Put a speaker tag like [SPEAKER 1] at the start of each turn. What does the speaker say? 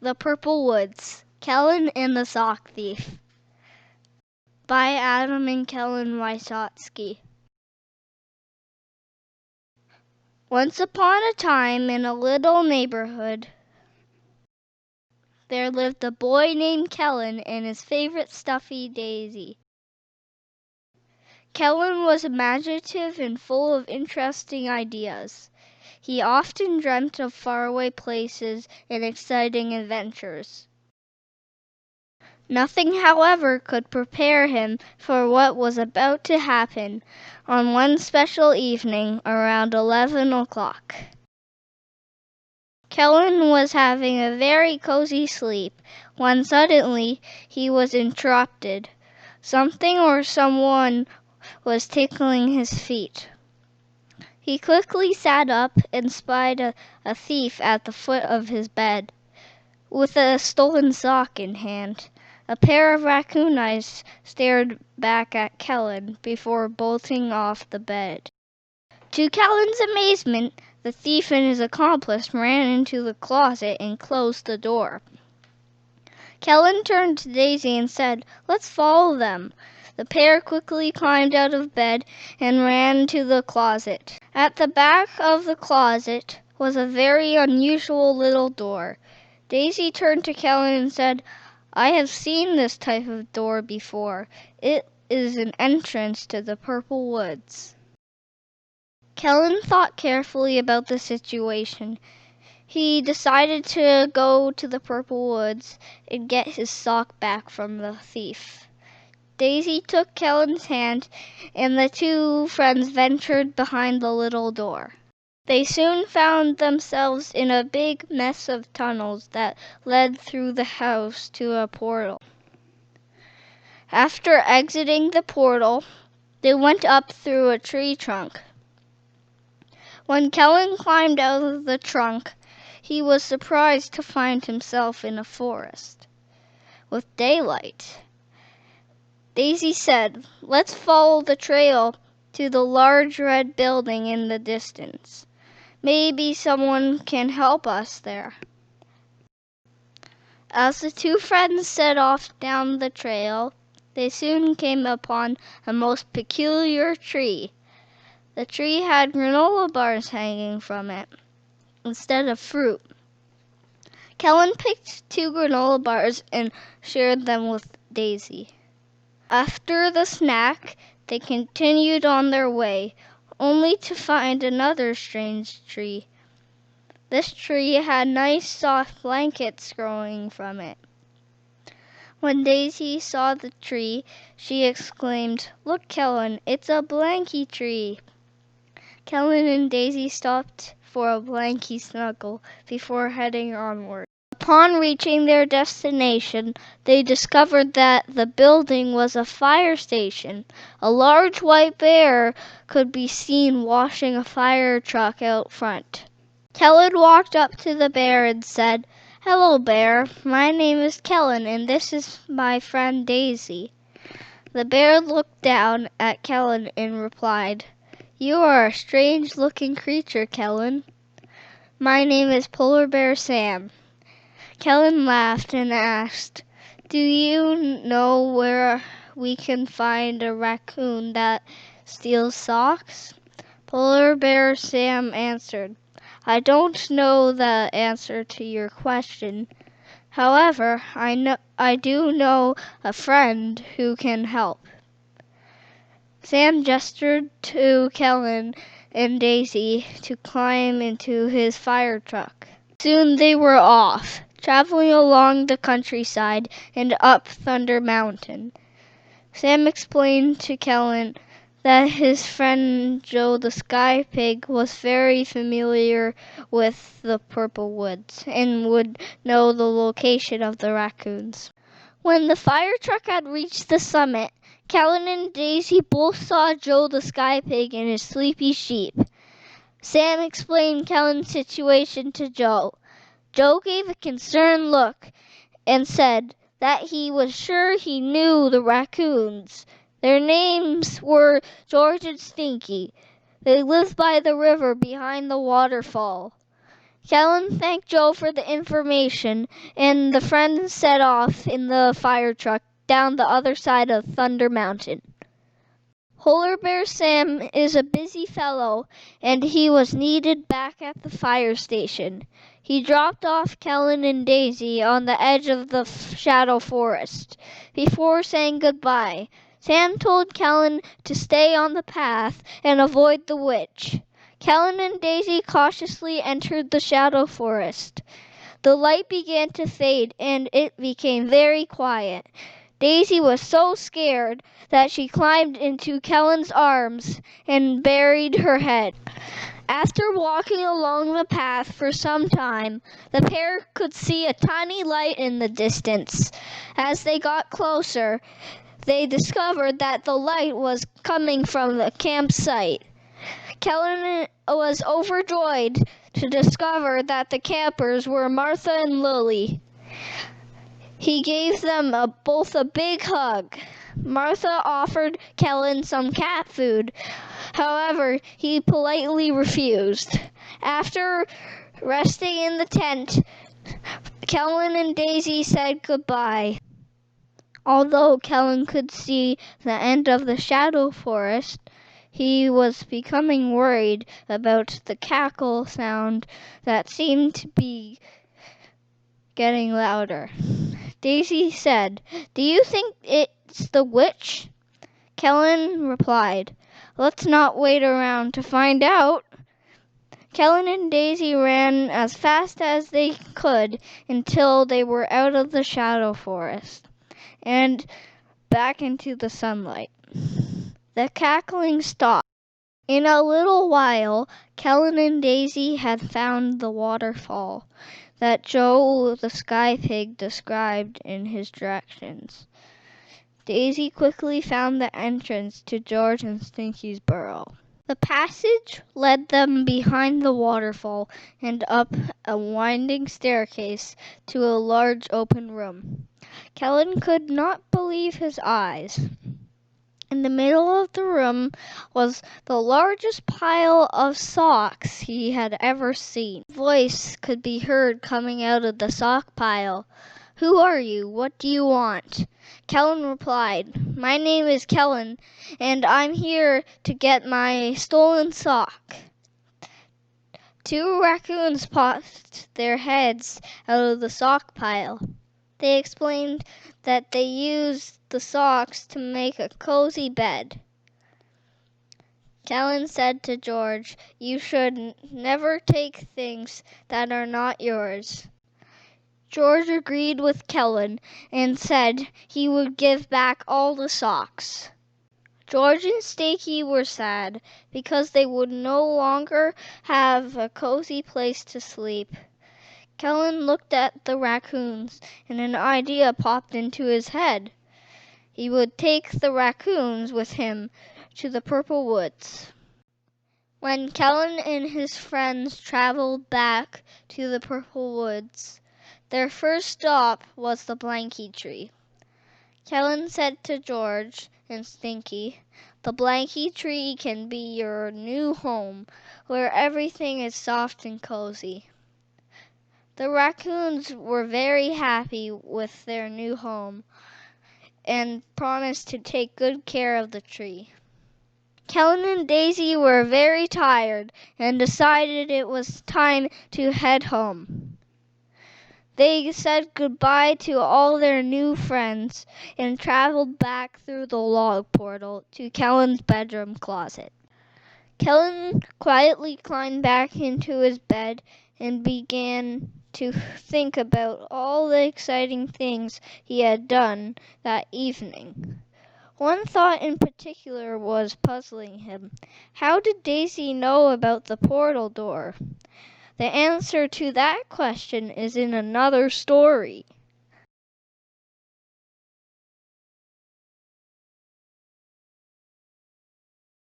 [SPEAKER 1] The Purple Woods, Kellen and the Sock Thief, by Adam and Kellen Wysotsky. Once upon a time, in a little neighborhood, there lived a boy named Kellen and his favorite stuffy Daisy. Kellen was imaginative and full of interesting ideas. He often dreamt of faraway places and exciting adventures. Nothing, however, could prepare him for what was about to happen on one special evening around 11 o'clock. Kellen was having a very cozy sleep when suddenly he was interrupted. Something or someone was tickling his feet. He quickly sat up and spied a thief at the foot of his bed, with a stolen sock in hand. A pair of raccoon eyes stared back at Kellen before bolting off the bed. To Kellen's amazement, the thief and his accomplice ran into the closet and closed the door. Kellen turned to Daisy and said, "Let's follow them." The pair quickly climbed out of bed and ran to the closet. At the back of the closet was a very unusual little door. Daisy turned to Kellen and said, "I have seen this type of door before. It is an entrance to the Purple Woods." Kellen thought carefully about the situation. He decided to go to the Purple Woods and get his sock back from the thief. Daisy took Kellen's hand, and the two friends ventured behind the little door. They soon found themselves in a big mess of tunnels that led through the house to a portal. After exiting the portal, they went up through a tree trunk. When Kellen climbed out of the trunk, he was surprised to find himself in a forest with daylight. Daisy said, "Let's follow the trail to the large red building in the distance. Maybe someone can help us there." As the two friends set off down the trail, they soon came upon a most peculiar tree. The tree had granola bars hanging from it instead of fruit. Kellen picked 2 granola bars and shared them with Daisy. After the snack, they continued on their way, only to find another strange tree. This tree had nice soft blankets growing from it. When Daisy saw the tree, she exclaimed, "Look, Kellen, it's a blankie tree." Kellen and Daisy stopped for a blankie snuggle before heading onward. Upon reaching their destination, they discovered that the building was a fire station. A large white bear could be seen washing a fire truck out front. Kellen walked up to the bear and said, "Hello, bear. My name is Kellen, and this is my friend Daisy." The bear looked down at Kellen and replied, "You are a strange-looking creature, Kellen. My name is Polar Bear Sam." Kellen laughed and asked, "Do you know where we can find a raccoon that steals socks?" Polar Bear Sam answered, "I don't know the answer to your question. However, I do know a friend who can help." Sam gestured to Kellen and Daisy to climb into his fire truck. Soon they were off, traveling along the countryside and up Thunder Mountain. Sam explained to Kellen that his friend Joe the Sky Pig was very familiar with the Purple Woods and would know the location of the raccoons. When the fire truck had reached the summit, Kellen and Daisy both saw Joe the Sky Pig and his sleepy sheep. Sam explained Kellen's situation to Joe. Joe gave a concerned look and said that he was sure he knew the raccoons. Their names were George and Stinky. They lived by the river behind the waterfall. Kellen thanked Joe for the information, and the friends set off in the fire truck down the other side of Thunder Mountain. Polar Bear Sam is a busy fellow, and he was needed back at the fire station. He dropped off Kellen and Dasiy on the edge of the shadow forest. Before saying goodbye, Sam told Kellen to stay on the path and avoid the witch. Kellen and Dasiy cautiously entered the shadow forest. The light began to fade, and it became very quiet. Dasiy was so scared that she climbed into Kellen's arms and buried her head. After walking along the path for some time, the pair could see a tiny light in the distance. As they got closer, they discovered that the light was coming from the campsite. Kellen was overjoyed to discover that the campers were Martha and Lily. He gave them both a big hug. Martha offered Kellen some cat food. However, he politely refused. After resting in the tent, Kellen and Dasiy said goodbye. Although Kellen could see the end of the shadow forest, he was becoming worried about the cackle sound that seemed to be getting louder. Dasiy said, "Do you think it's the witch?" Kellen replied, "Let's not wait around to find out." Kellen and Dasiy ran as fast as they could until they were out of the shadow forest and back into the sunlight. The cackling stopped. In a little while, Kellen and Dasiy had found the waterfall that Joe the Sky Pig described in his directions. Dasiy quickly found the entrance to George and Stinky's burrow. The passage led them behind the waterfall and up a winding staircase to a large open room. Kellen could not believe his eyes. In the middle of the room was the largest pile of socks he had ever seen. A voice could be heard coming out of the sock pile. "Who are you? What do you want?" Kellen replied, "My name is Kellen, and I'm here to get my stolen sock." Two raccoons popped their heads out of the sock pile. They explained that they used the socks to make a cozy bed. Kellen said to George, "You should never take things that are not yours." George agreed with Kellen and said he would give back all the socks. George and Stinky were sad because they would no longer have a cozy place to sleep. Kellen looked at the raccoons, and an idea popped into his head. He would take the raccoons with him to the Purple Woods. When Kellen and his friends traveled back to the Purple Woods, their first stop was the Blanky Tree. Kellen said to George and Stinky, "The Blanky Tree can be your new home, where everything is soft and cozy." The raccoons were very happy with their new home and promised to take good care of the tree. Kellen and Dasiy were very tired and decided it was time to head home. They said goodbye to all their new friends and traveled back through the log portal to Kellen's bedroom closet. Kellen quietly climbed back into his bed and began to think about all the exciting things he had done that evening. One thought in particular was puzzling him. How did Dasiy know about the portal door? The answer to that question is in another story.